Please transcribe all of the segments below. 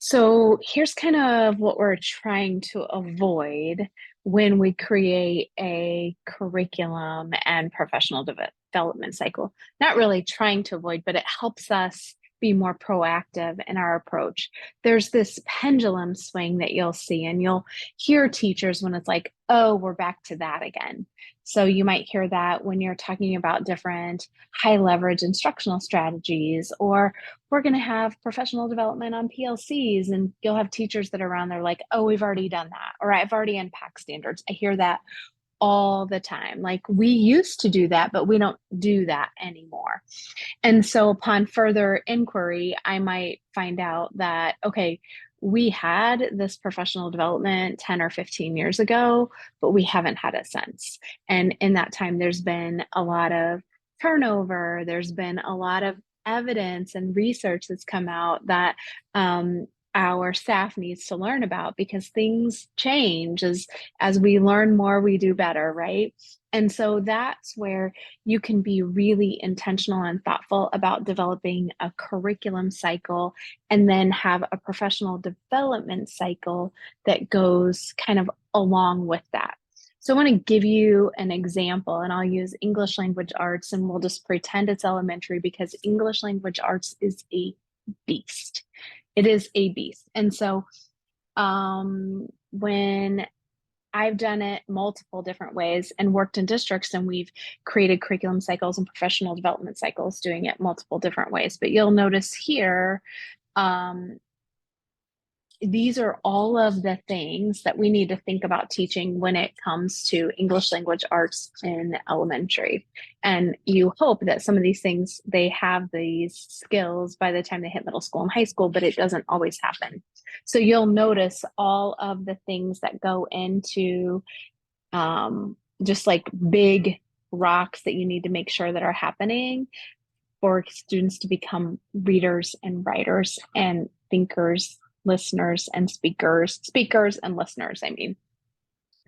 So here's kind of what we're trying to avoid when we create a curriculum and professional development cycle. Not really trying to avoid, but it helps us be more proactive in our approach. There's this pendulum swing that you'll see, and you'll hear teachers when it's like, oh, we're back to that again. So you might hear that when you're talking about different high leverage instructional strategies, or we're going to have professional development on PLCs, and you'll have teachers that are around there like, oh, we've already done that, or I've already unpacked standards. I hear that all the time. Like, we used to do that, but we don't do that anymore. And so upon further inquiry, I might find out that, okay, we had this professional development 10 or 15 years ago, but we haven't had it since. And in that time, there's been a lot of turnover. There's been a lot of evidence and research that's come out that our staff needs to learn about, because things change as we learn more, we do better, right? And so that's where you can be really intentional and thoughtful about developing a curriculum cycle, and then have a professional development cycle that goes kind of along with that. So I want to give you an example, and I'll use English language arts, and we'll just pretend it's elementary, because English language arts is a beast. It is a beast. And so when I've done it multiple different ways and worked in districts, and we've created curriculum cycles and professional development cycles doing it multiple different ways. But you'll notice here, um, these are all of the things that we need to think about teaching when it comes to English language arts in elementary. And you hope that some of these things, they have these skills by the time they hit middle school and high school, but it doesn't always happen. So you'll notice all of the things that go into just like big rocks that you need to make sure that are happening for students to become readers and writers and thinkers, listeners and speakers and listeners, I mean.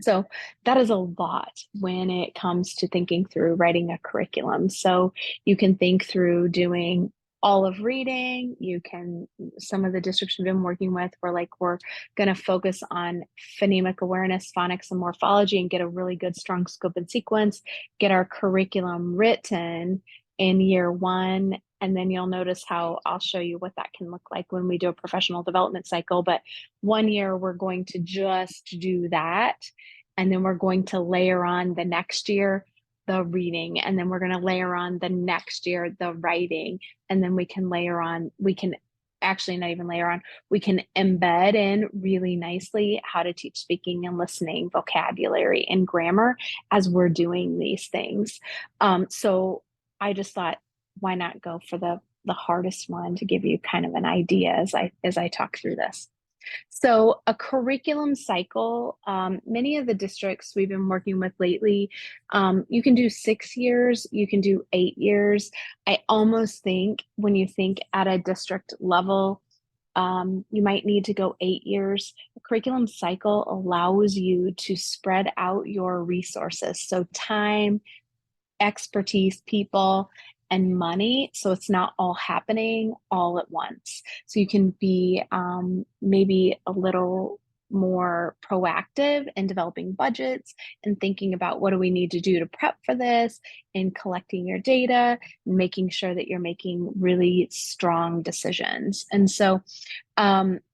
So that is a lot when it comes to thinking through writing a curriculum. So you can think through doing all of reading. You can, some of the districts we've been working with, we're going to focus on phonemic awareness, phonics, and morphology, and get a really good strong scope and sequence, get our curriculum written in year one. And then you'll notice how I'll show you what that can look like when we do a professional development cycle. But 1 year, we're going to just do that. And then we're going to layer on the next year the reading. And then we're going to layer on the next year the writing. And then we can layer on, we can actually not even layer on, we can embed in really nicely how to teach speaking and listening, vocabulary, and grammar as we're doing these things. So I just thought, why not go for the hardest one to give you kind of an idea as I talk through this. So a curriculum cycle, many of the districts we've been working with lately, you can do 6 years, you can do 8 years. I almost think when you think at a district level, you might need to go 8 years. A curriculum cycle allows you to spread out your resources. So time, expertise, people, and money. So it's not all happening all at once. So you can be maybe a little more proactive in developing budgets and thinking about what do we need to do to prep for this, and collecting your data and making sure that you're making really strong decisions. And so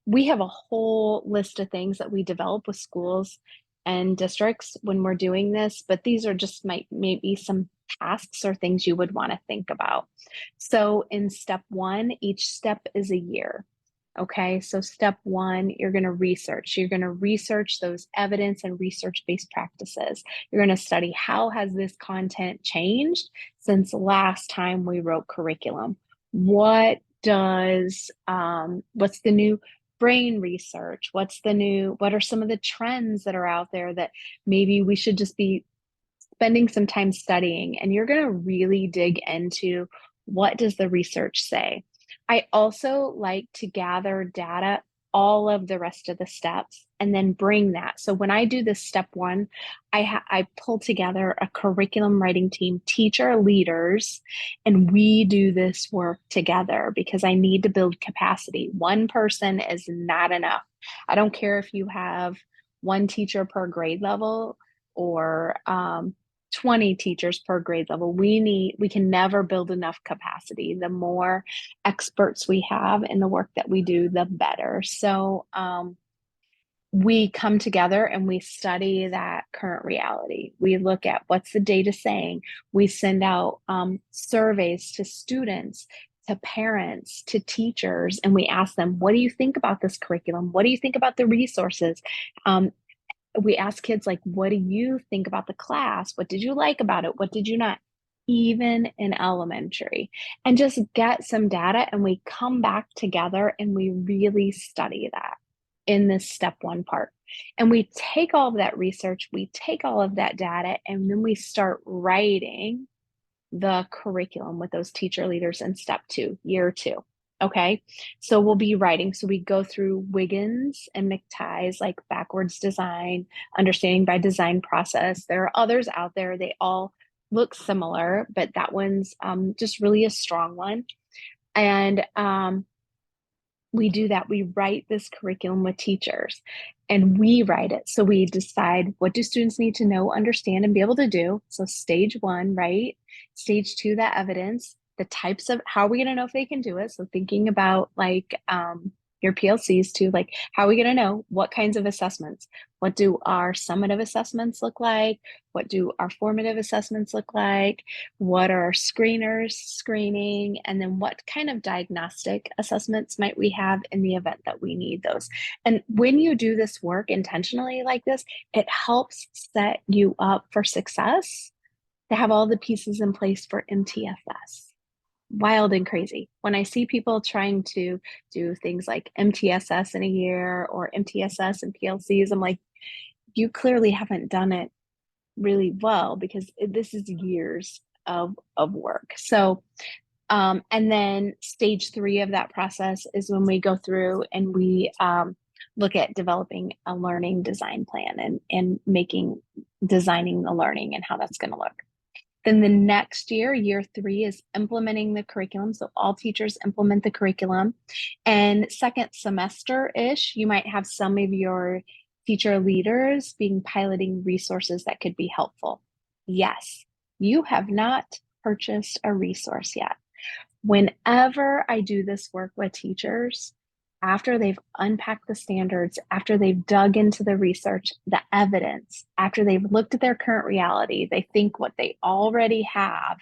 we have a whole list of things that we develop with schools and districts when we're doing this, but these are just maybe some tasks or things you would want to think about. So in step one, each step is a year. Okay, so step one, you're going to research. You're going to research those evidence and research-based practices. You're going to study, how has this content changed since last time we wrote curriculum? What's the new brain research? What are some of the trends that are out there that maybe we should just be spending some time studying? And you're going to really dig into, what does the research say? I also like to gather data all of the rest of the steps and then bring that. So when I do this step one, I pull together a curriculum writing team, teacher leaders, and we do this work together because I need to build capacity. One person is not enough. I don't care if you have one teacher per grade level or 20 teachers per grade level. We can never build enough capacity. The more experts we have in the work that we do, the better. So we come together and we study that current reality. We look at what's the data saying. We send out surveys to students, to parents, to teachers, and we ask them, what do you think about this curriculum? What do you think about the resources? We ask kids, like, what do you think about the class? What did you like about it? What did you not? Even in elementary, and just get some data, and we come back together and we really study that in this step one part. And we take all of that research, we take all of that data, and then we start writing the curriculum with those teacher leaders in step two, year two. Okay, so we'll be writing. So we go through Wiggins and McTighe's, like backwards design, understanding by design process. There are others out there. They all look similar, but that one's just really a strong one. And we do that. We write this curriculum with teachers and we write it. So we decide, what do students need to know, understand, and be able to do? So stage one, right? Stage two, that evidence, the types of, how are we going to know if they can do it? So thinking about like your PLCs too, like how are we going to know what kinds of assessments? What do our summative assessments look like? What do our formative assessments look like? What are our screeners screening? And then what kind of diagnostic assessments might we have in the event that we need those? And when you do this work intentionally like this, it helps set you up for success to have all the pieces in place for MTSS. Wild and crazy. When I see people trying to do things like MTSS in a year or MTSS and PLCs, I'm like, you clearly haven't done it really well because this is years of work. So, and then stage three of that process is when we go through and we look at developing a learning design plan and designing the learning and how that's going to look. Then the next year, year three, is implementing the curriculum. So all teachers implement the curriculum. And second semester-ish, you might have some of your teacher leaders being piloting resources that could be helpful. Yes, you have not purchased a resource yet. Whenever I do this work with teachers, after they've unpacked the standards, after they've dug into the research, the evidence, after they've looked at their current reality, they think what they already have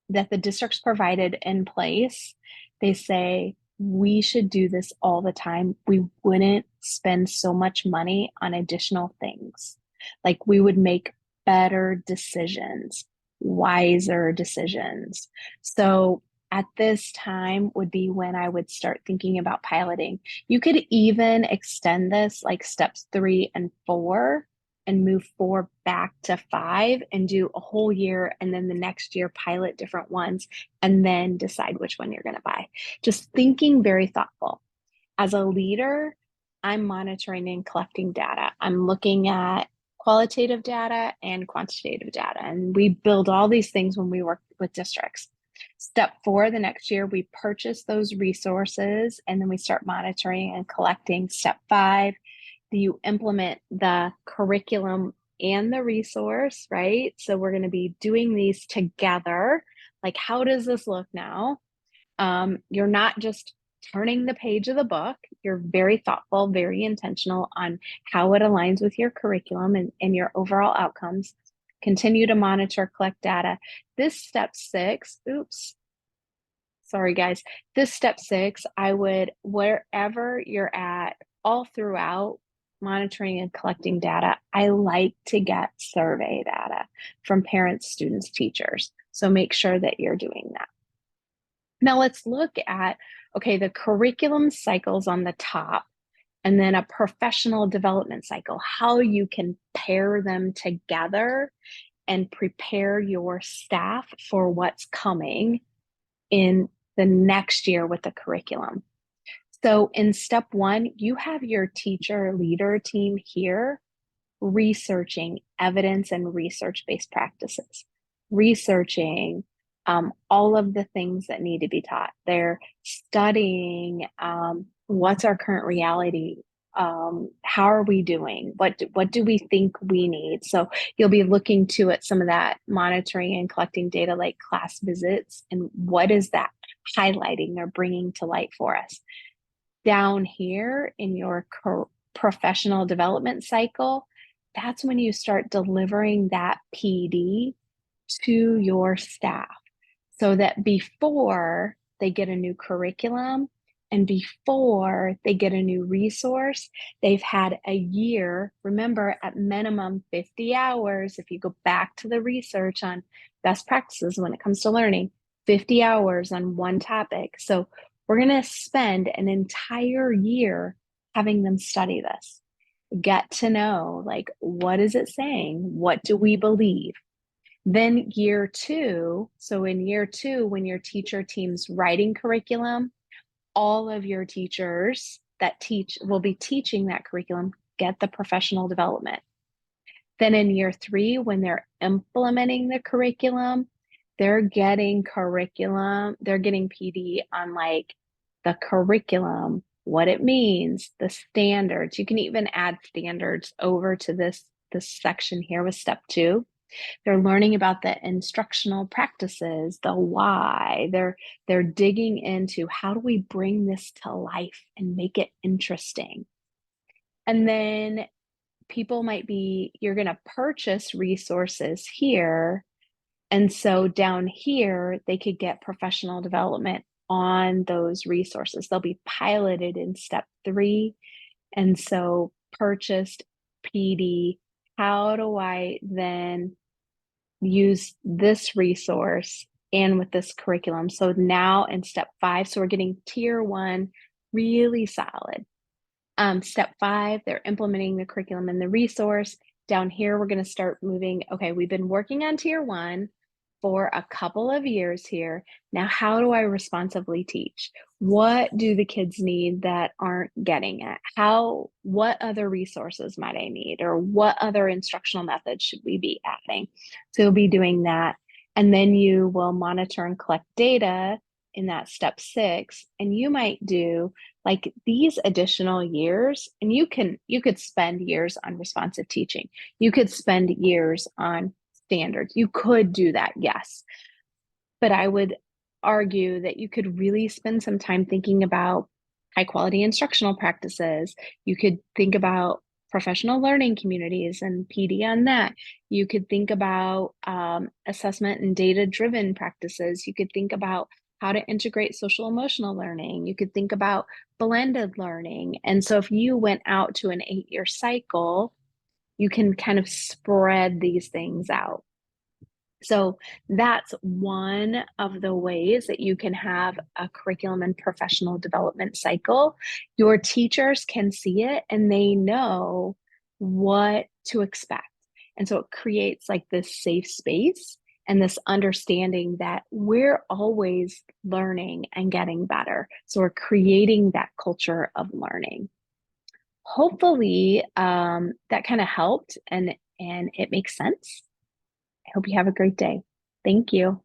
that the district's provided in place, they say, we should do this all the time. We wouldn't spend so much money on additional things. Like we would make better decisions, wiser decisions. So at this time would be when I would start thinking about piloting. You could even extend this like steps 3 and 4 and move 4 back to 5 and do a whole year. And then the next year, pilot different ones and then decide which one you're going to buy. Just thinking very thoughtful. As a leader, I'm monitoring and collecting data. I'm looking at qualitative data and quantitative data. And we build all these things when we work with districts. Step 4, the next year, we purchase those resources and then we start monitoring and collecting. Step 5, you implement the curriculum and the resource, right? So we're going to be doing these together. Like, how does this look now? You're not just turning the page of the book. You're very thoughtful, very intentional on how it aligns with your curriculum and your overall outcomes. Continue to monitor, collect data. This step 6, sorry guys. This step 6, I would, wherever you're at, all throughout monitoring and collecting data, I like to get survey data from parents, students, teachers. So make sure that you're doing that. Now let's look at, okay, the curriculum cycles on the top and then a professional development cycle, how you can pair them together and prepare your staff for what's coming in the next year with the curriculum. So in step one, you have your teacher leader team here researching evidence and research-based practices, researching all of the things that need to be taught. They're studying what's our current reality. How are we doing? What do we think we need? So you'll be looking to at some of that monitoring and collecting data like class visits and what is that highlighting or bringing to light for us. Down here in your professional development cycle, that's when you start delivering that PD to your staff so that before they get a new curriculum and before they get a new resource, they've had a year. Remember, at minimum 50 hours, if you go back to the research on best practices when it comes to learning, 50 hours on one topic. So we're going to spend an entire year having them study this, get to know, like, what is it saying? What do we believe? Then year two, so in year two, when your teacher team's writing curriculum, all of your teachers that teach will be teaching that curriculum, get the professional development. Then in year three, when they're implementing the curriculum, they're getting PD on like the curriculum, what it means, the standards. You can even add standards over to this section here with step two. They're learning about the instructional practices, the why. They're digging into how do we bring this to life and make it interesting. And then you're going to purchase resources here. And so down here, they could get professional development on those resources. They'll be piloted in step three. And so purchased PD, how do I then use this resource and with this curriculum? So now in step five, so we're getting tier one really solid. Step five, they're implementing the curriculum and the resource. Down here, we're going to start moving. Okay, we've been working on tier one for a couple of years here. Now, how do I responsively teach? What do the kids need that aren't getting it? What other resources might I need? Or what other instructional methods should we be adding? So you'll be doing that. And then you will monitor and collect data in that step six. And you might do like these additional years, and you could spend years on responsive teaching. You could spend years on standards. You could do that, yes. But I would argue that you could really spend some time thinking about high quality instructional practices. You could think about professional learning communities and PD on that. You could think about assessment and data-driven practices. You could think about how to integrate social emotional learning. You could think about blended learning. And so if you went out to an 8-year cycle, you can kind of spread these things out. So that's one of the ways that you can have a curriculum and professional development cycle. Your teachers can see it and they know what to expect. And so it creates like this safe space and this understanding that we're always learning and getting better. So we're creating that culture of learning. Hopefully that kind of helped and it makes sense. I hope you have a great day. Thank you.